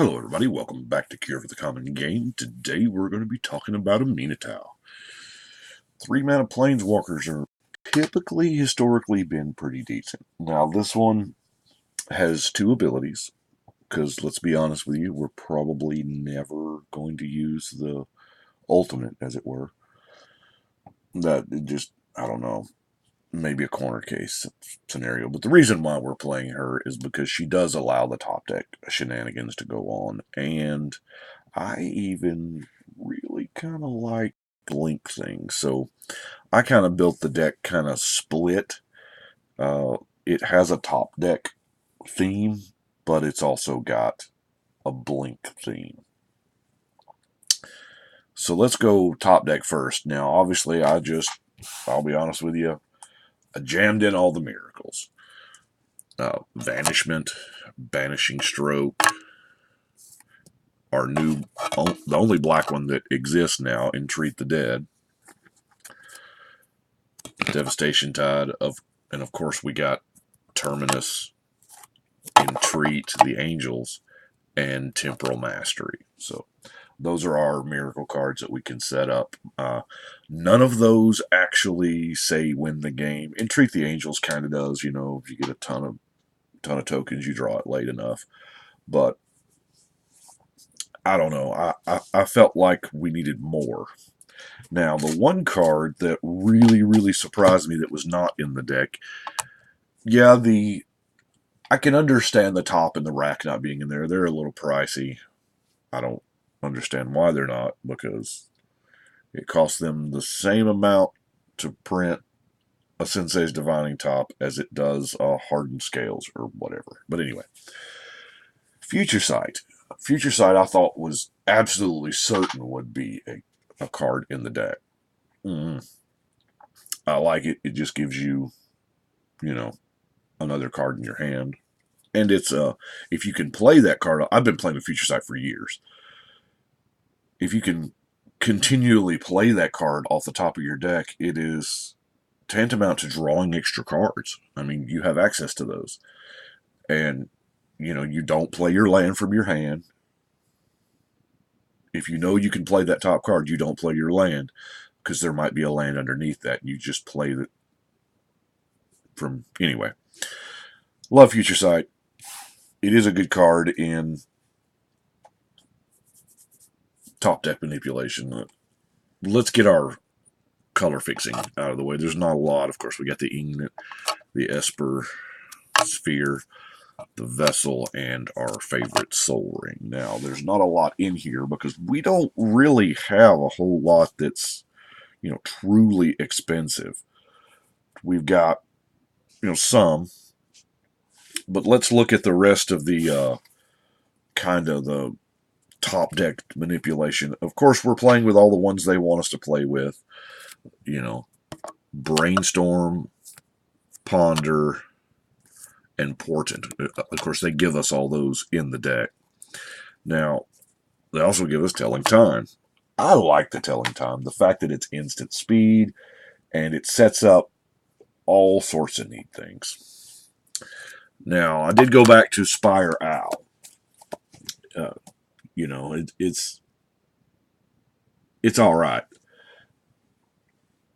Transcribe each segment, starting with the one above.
Hello everybody, welcome back to Cure for the Common Game. Today we're going to be talking about Aminatou. 3-mana planeswalkers are typically, historically been pretty decent. Now this one has two abilities, because let's be honest with you, we're probably never going to use the ultimate, as it were. That just, I don't know, maybe a corner case scenario. But the reason why we're playing her is because she does allow the top deck shenanigans to go on, and I even really kind of like link things. So I kind of built the deck kind of split. It has a top deck theme, but it's also got a blink theme. So let's go top deck first. Now, obviously, I'll be honest with you, I jammed in all the miracles. Vanishment, Banishing Stroke, our new, the only black one that exists now, Entreat the Dead, Devastation Tide, and of course we got Terminus, Entreat the Angels, and Temporal Mastery. So those are our miracle cards that we can set up. None of those actually say win the game. Entreat the Angels kind of does, you know, if you get a ton of tokens, you draw it late enough. But I don't know. I felt like we needed more. Now, the one card that really, really surprised me that was not in the deck, yeah, I can understand the top and the rack not being in there. They're a little pricey. I don't understand why they're not, because it costs them the same amount to print a Sensei's Divining Top as it does Hardened Scales or whatever. But anyway, Future Sight. Future Sight I thought was absolutely certain would be a card in the deck. I like it. It just gives you, you know, another card in your hand. And it's if you can play that card, I've been playing the Future Sight for years. If you can continually play that card off the top of your deck, it is tantamount to drawing extra cards. I mean, you have access to those. And, you know, you don't play your land from your hand. If you know you can play that top card, you don't play your land, because there might be a land underneath that. You just play it from... Anyway. Love Future Sight. It is a good card in top deck manipulation. Let's get our color fixing out of the way. There's not a lot. Of course, we got the Ignet, the Esper, Sphere, the Vessel, and our favorite Soul Ring. Now, there's not a lot in here because we don't really have a whole lot that's, you know, truly expensive. We've got, you know, some, but let's look at the rest of the kind of the top deck manipulation. Of course, we're playing with all the ones they want us to play with. You know, Brainstorm, Ponder, and Portent. Of course, they give us all those in the deck. Now, they also give us Telling Time. I like the Telling Time. The fact that it's instant speed, and it sets up all sorts of neat things. Now, I did go back to Spire Owl. You know, it's all right.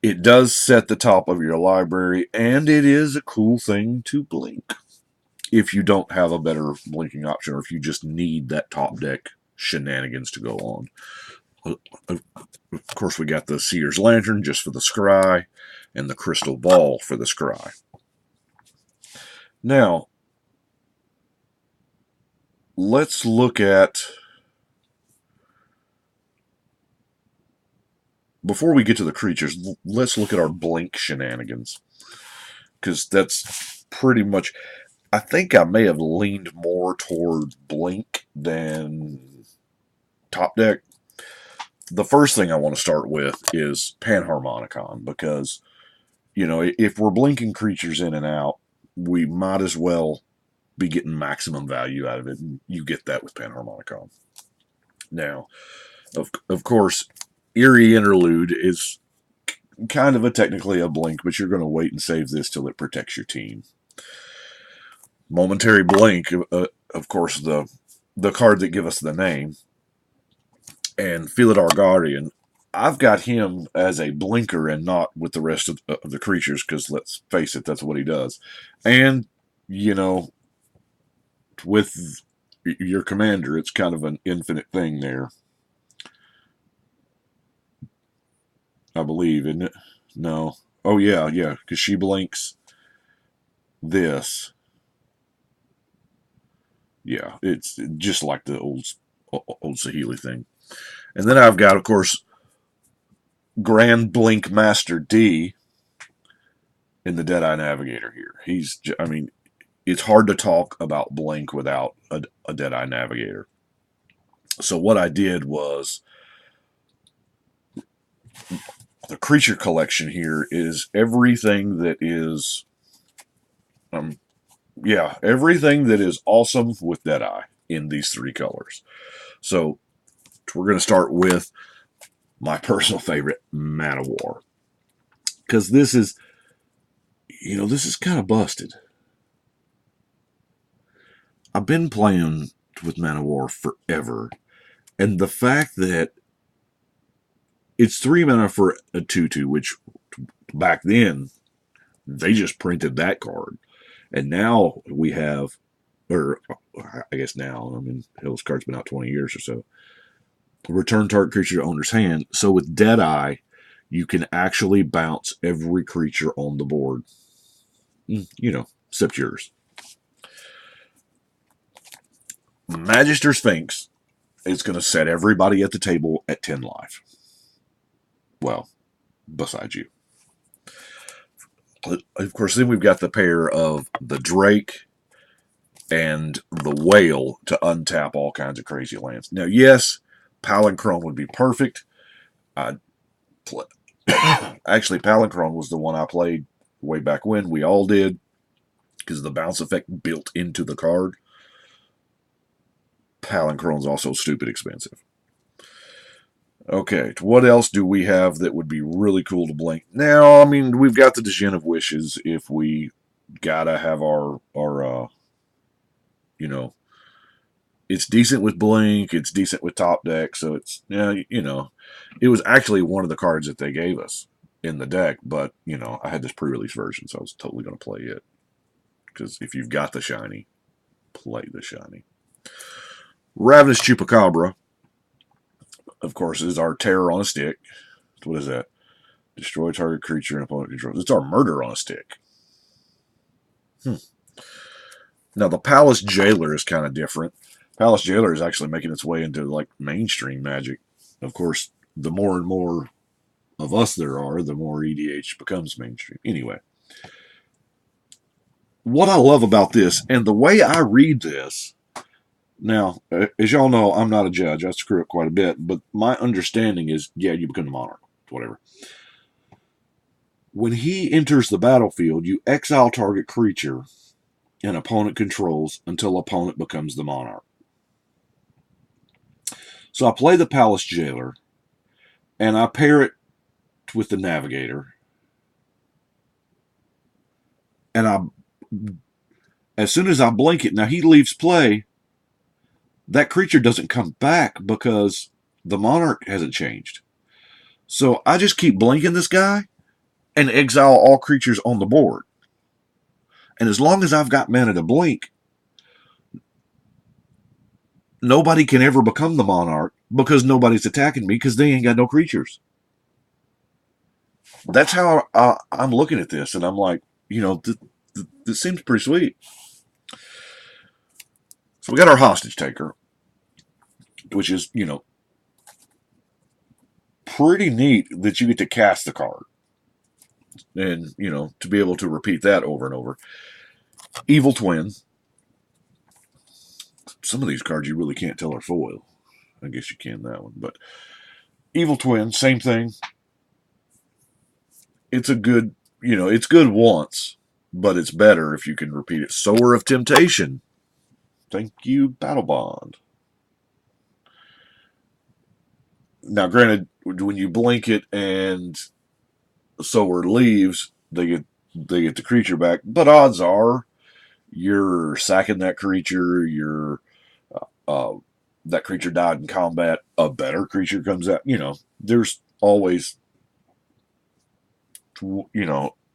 It does set the top of your library, and it is a cool thing to blink if you don't have a better blinking option, or if you just need that top deck shenanigans to go on. Of course, we got the Seer's Lantern just for the scry, and the Crystal Ball for the scry. Now, let's look at... Before we get to the creatures, let's look at our blink shenanigans, because that's pretty much... I think I may have leaned more toward blink than top deck. The first thing I want to start with is Panharmonicon, because, you know, if we're blinking creatures in and out, we might as well be getting maximum value out of it, and you get that with Panharmonicon. Now, of course, Eerie Interlude is kind of technically a blink, but you're going to wait and save this till it protects your team. Momentary Blink, of course, the the card that give us the name, and Philidor Guardian, I've got him as a blinker and not with the rest of the creatures, because let's face it, that's what he does. And, you know, with your commander, it's kind of an infinite thing there, I believe, isn't it? No. Oh, yeah, because she blinks this. Yeah, it's just like the old Saheeli thing. And then I've got, of course, Grand Blink Master D in the Deadeye Navigator here. I mean, it's hard to talk about Blink without a Deadeye Navigator. So what I did was, the creature collection here is everything that is, everything that is awesome with Deadeye in these 3 colors. So we're going to start with my personal favorite, Mana War, because this is kind of busted. I've been playing with Mana War forever, and the fact that it's 3 mana for a 2/2, which back then they just printed that card, and now we have, or I guess now, I mean, Hill's card's been out 20 years or so. Return target creature to owner's hand. So with Deadeye, you can actually bounce every creature on the board, except yours. Magister Sphinx is going to set everybody at the table at 10 life. Well, besides you. Of course, then we've got the pair of the Drake and the Whale to untap all kinds of crazy lands. Now, yes, Palancrone would be perfect. Actually, Palancrone was the one I played way back when. We all did, because the bounce effect built into the card. Palancrone's also stupid expensive. Okay, what else do we have that would be really cool to blink? Now, I mean, we've got the Djinn of Wishes if we gotta have our it's decent with blink, it's decent with top deck, so it's, it was actually one of the cards that they gave us in the deck, but, I had this pre-release version, so I was totally going to play it. Because if you've got the shiny, play the shiny. Ravenous Chupacabra, of course, is our terror on a stick. What is that? Destroy target creature and opponent controls. It's our murder on a stick. Now, the Palace Jailer is kind of different. Palace Jailer is actually making its way into, like, mainstream Magic. Of course, the more and more of us there are, the more EDH becomes mainstream. Anyway, what I love about this, and the way I read this, now, as y'all know, I'm not a judge. I screw up quite a bit, but my understanding is, you become the monarch, whatever. When he enters the battlefield, you exile target creature an opponent controls until opponent becomes the monarch. So I play the Palace Jailer, and I pair it with the Navigator. And as soon as I blink it, now he leaves play, that creature doesn't come back because the monarch hasn't changed. So I just keep blinking this guy and exile all creatures on the board. And as long as I've got mana to blink, nobody can ever become the monarch because nobody's attacking me because they ain't got no creatures. That's how I'm looking at this, and I'm like, this seems pretty sweet. So we got our Hostage Taker, which is, pretty neat that you get to cast the card. And, to be able to repeat that over and over. Evil Twin. Some of these cards you really can't tell are foil. I guess you can that one. But Evil Twin, same thing. It's a good, it's good once, but it's better if you can repeat it. Sower of Temptation. Thank you, Battle Bond. Now, granted, when you blink it and Sower leaves, they get the creature back. But odds are, you're sacking that creature. You're that creature died in combat, a better creature comes out. There's always,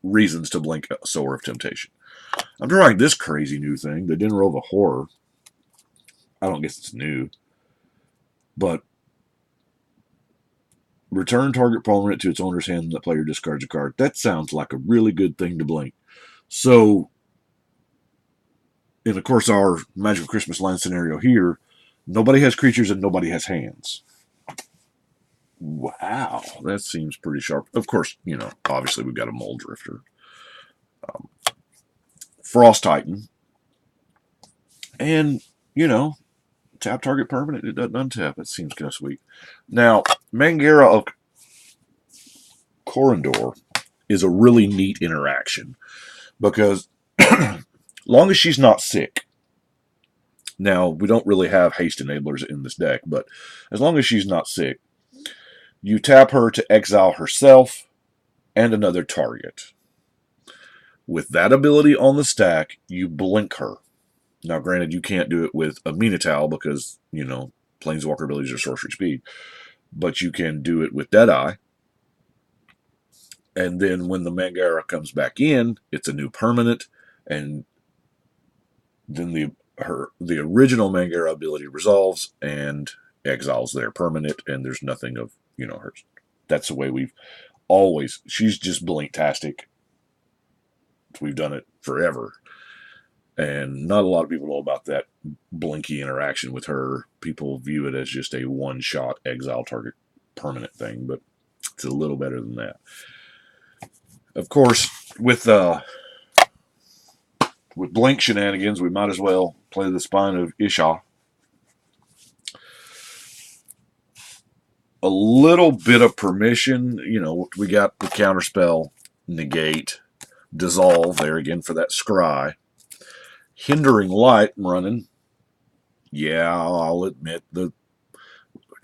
reasons to blink a Sower of Temptation. I'm trying this crazy new thing, the Dinner of a Horror. I don't guess it's new, but return target permanent to its owner's hand and the player discards a card. That sounds like a really good thing to blink. So, and of course, our Magical Christmas Land scenario here, nobody has creatures and nobody has hands. Wow, that seems pretty sharp. Of course, obviously we've got a Mold Drifter. Frost Titan. And, tap target permanent, it doesn't untap. It seems kind of sweet. Now, Mangara of Corindor is a really neat interaction because long as she's not sick. Now, we don't really have haste enablers in this deck, but as long as she's not sick, you tap her to exile herself and another target. With that ability on the stack, you blink her. Now, granted, you can't do it with Aminatou because, Planeswalker abilities are sorcery speed. But you can do it with Deadeye. And then when the Mangara comes back in, it's a new permanent. And then the original Mangara ability resolves and exiles their permanent. And there's nothing of, hers. That's the way we've always... She's just blinktastic. We've done it forever. And not a lot of people know about that blinky interaction with her. People view it as just a one-shot exile target permanent thing, but it's a little better than that. Of course, with blink shenanigans, we might as well play the Spine of Isha. A little bit of permission. We got the counterspell, negate, dissolve there again for that scry. Hindering Light running. Yeah, I'll admit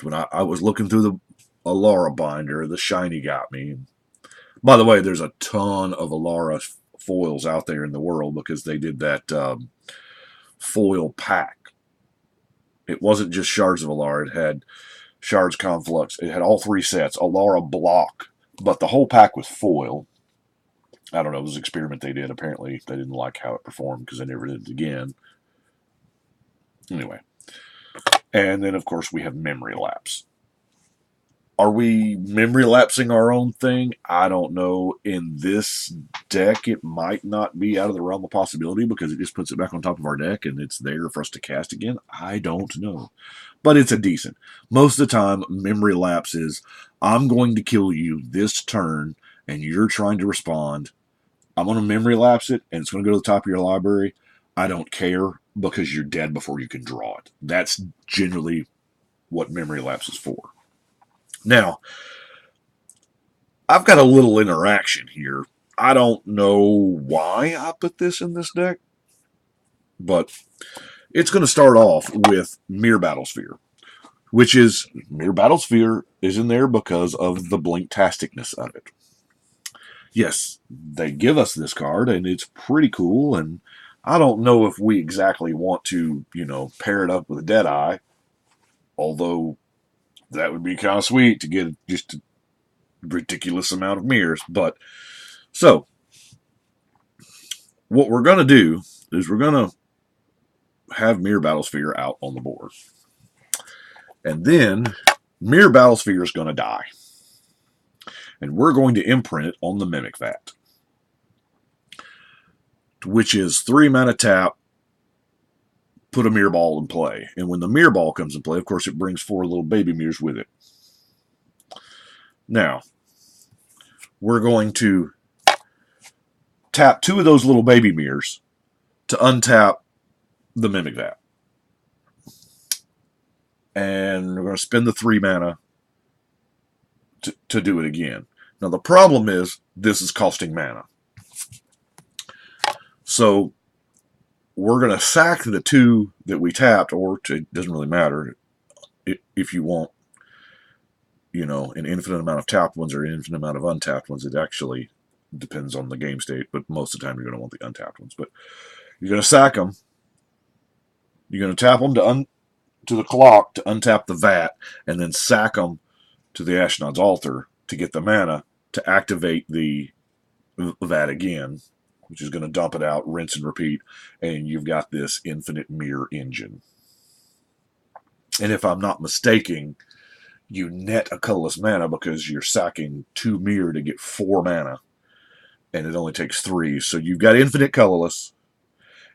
when I was looking through the Alara binder, the shiny got me. By the way, there's a ton of Alara foils out there in the world because they did that foil pack. It wasn't just Shards of Alara. It had Shards Conflux. It had all three sets. Alara block. But the whole pack was foil. I don't know, it was an experiment they did. Apparently, they didn't like how it performed because they never did it again. Anyway. And then, of course, we have Memory Lapse. Are we memory lapsing our own thing? I don't know. In this deck, it might not be out of the realm of possibility because it just puts it back on top of our deck and it's there for us to cast again. I don't know. But it's a decent. Most of the time, memory lapse is, I'm going to kill you this turn and you're trying to respond. I'm going to memory lapse it, and it's going to go to the top of your library. I don't care because you're dead before you can draw it. That's generally what memory lapse is for. Now, I've got a little interaction here. I don't know why I put this in this deck, but it's going to start off with Mere Battlesphere, which is, Mere Battlesphere is in there because of the blinktasticness of it. Yes, they give us this card, and it's pretty cool, and I don't know if we exactly want to, pair it up with Deadeye, although that would be kind of sweet to get just a ridiculous amount of mirrors. But, so, what we're going to do is we're going to have Mere Battlesphere out on the board. And then, Mere Battlesphere is going to die. And we're going to imprint it on the Mimic Vat, which is 3 mana tap, put a Mirror Ball in play. And when the Mirror Ball comes in play, of course, it brings 4 little baby mirrors with it. Now, we're going to tap 2 of those little baby mirrors to untap the Mimic Vat. And we're going to spend the 3 mana to do it again. Now, the problem is, this is costing mana. So, we're going to sack the 2 that we tapped, or it doesn't really matter if you want, an infinite amount of tapped ones or an infinite amount of untapped ones. It actually depends on the game state, but most of the time you're going to want the untapped ones. But you're going to sack them. You're going to tap them to the clock to untap the vat, and then sack them to the Ashnod's altar to get the mana to activate the vat again, which is going to dump it out, rinse and repeat, and you've got this infinite mirror engine. And if I'm not mistaken, you net a colorless mana because you're sacking 2 mirror to get 4 mana, and it only takes 3. So you've got infinite colorless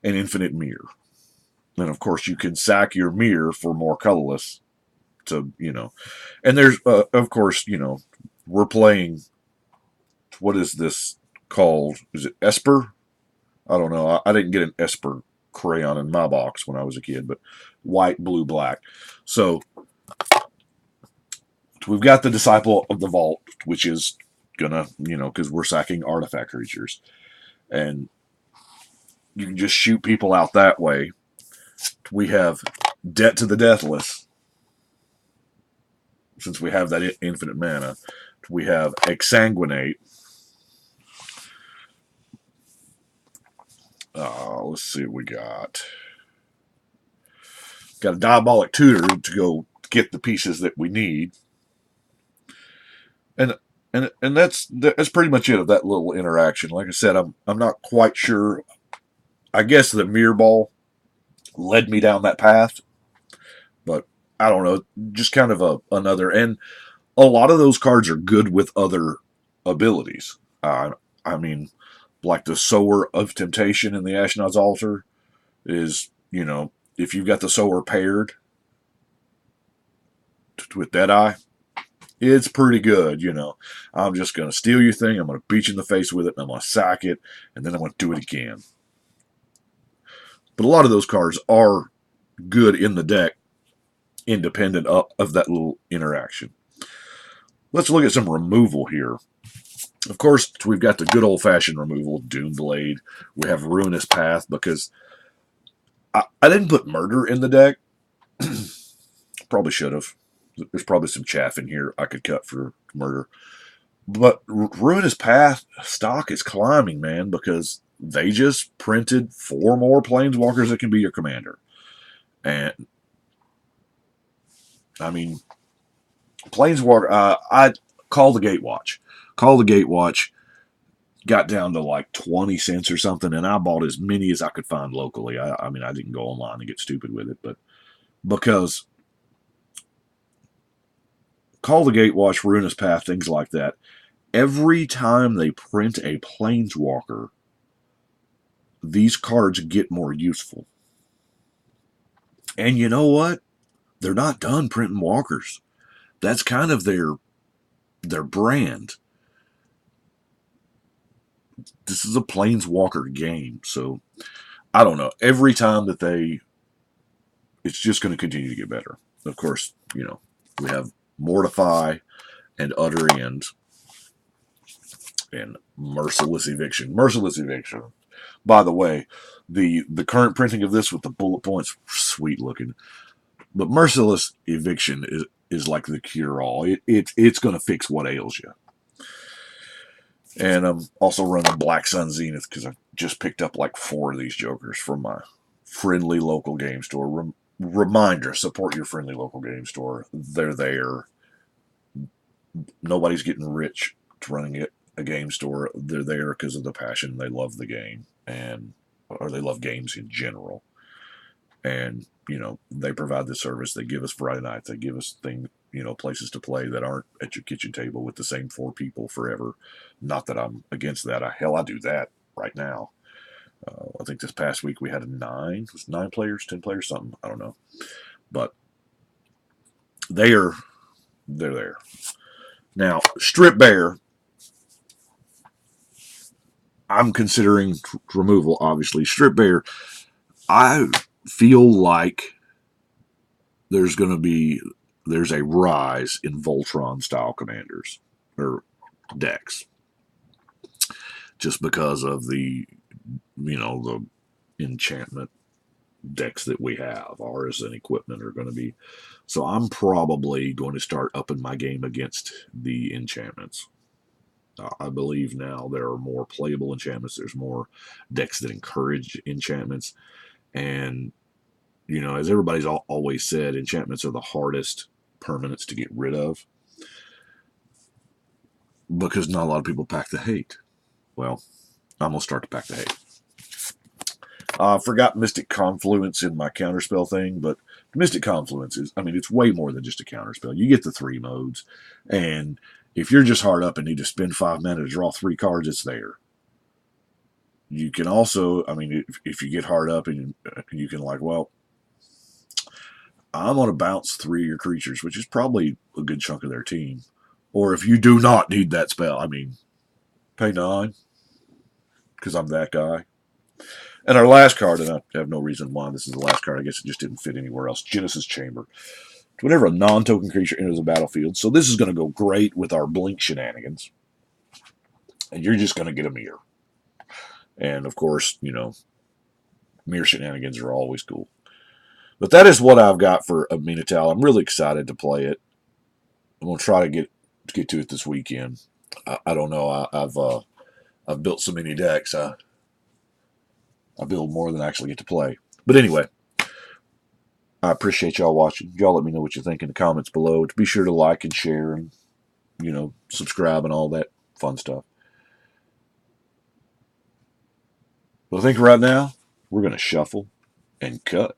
and infinite mirror. And of course, you can sack your mirror for more colorless. To and there's of course we're playing. What is this called? Is it Esper? I don't know. I didn't get an Esper crayon in my box when I was a kid, but white, blue, black. So we've got the Disciple of the Vault, which is gonna, because we're sacking artifact creatures, and you can just shoot people out that way. We have Debt to the Deathless, since we have that infinite mana. We have Exsanguinate. Let's see what we got. Got a Diabolic Tutor to go get the pieces that we need. And that's pretty much it of that little interaction. Like I said, I'm not quite sure. I guess the Mirror Ball led me down that path, but I don't know. Just kind of another, and a lot of those cards are good with other abilities. I mean, like the Sower of Temptation in the Ashnod's Altar is, if you've got the Sower paired with Deadeye, it's pretty good, I'm just going to steal your thing, I'm going to beat you in the face with it, and I'm going to sack it, and then I'm going to do it again. But a lot of those cards are good in the deck, independent of that little interaction. Let's look at some removal here. Of course, we've got the good old-fashioned removal, Doomblade. We have Ruinous Path, because I didn't put Murder in the deck. Probably should have. There's probably some chaff in here I could cut for Murder. But Ruinous Path stock is climbing, man, because they just printed 4 more Planeswalkers that can be your commander. And, I mean, Planeswalker, I Call the Gatewatch. Call the Gatewatch got down to like 20 cents or something, and I bought as many as I could find locally. I mean, I didn't go online and get stupid with it, but because Call the Gatewatch, Ruinous Path, things like that, every time they print a Planeswalker, these cards get more useful. And you know what? They're not done printing walkers. That's kind of their brand. This is a Planeswalker game, so I don't know. Every time that it's just going to continue to get better. Of course, we have Mortify and Utter End and Merciless Eviction. Merciless Eviction. By the way, the current printing of this with the bullet points, sweet looking. But Merciless Eviction is like the cure-all. It's going to fix what ails you. And I'm also running Black Sun Zenith because I just picked up like 4 of these jokers from my friendly local game store. Reminder, support your friendly local game store. They're there. Nobody's getting rich running a game store. They're there because of the passion. They love the game, or they love games in general. And, they provide the service. They give us Friday nights. They give us places to play that aren't at your kitchen table with the same 4 people forever. Not that I'm against that. I do that right now. I think this past week we had 9. It was 9 players, 10 players, something. I don't know. But they're there. Now, Strip Bear, I'm considering removal, obviously. Strip Bear, I feel like there's a rise in Voltron style commanders or decks, just because of the enchantment decks that we have. Ours and equipment are going to be, so I'm probably going to start upping my game against the enchantments. I believe now there are more playable enchantments. There's more decks that encourage enchantments, and as everybody's always said, enchantments are the hardest permanents to get rid of because not a lot of people pack the hate. Well, I'm going to start to pack the hate. I forgot Mystic Confluence in my counterspell thing, but Mystic Confluence is, it's way more than just a counterspell. You get the 3 modes, and if you're just hard up and need to spend 5 mana to draw 3 cards, it's there. You can also, if you get hard up and you can well, I'm going to bounce 3 of your creatures, which is probably a good chunk of their team. Or if you do not need that spell, pay 9, because I'm that guy. And our last card, and I have no reason why this is the last card, I guess it just didn't fit anywhere else, Genesis Chamber. Whenever a non-token creature enters the battlefield, so this is going to go great with our Blink shenanigans. And you're just going to get a mirror. And, of course, mirror shenanigans are always cool. But that is what I've got for Aminatou. I'm really excited to play it. I'm going to try to get to it this weekend. I don't know. I've built so many decks. I build more than I actually get to play. But anyway, I appreciate y'all watching. Y'all let me know what you think in the comments below. Be sure to like and share and, subscribe and all that fun stuff. But I think right now, we're going to shuffle and cut.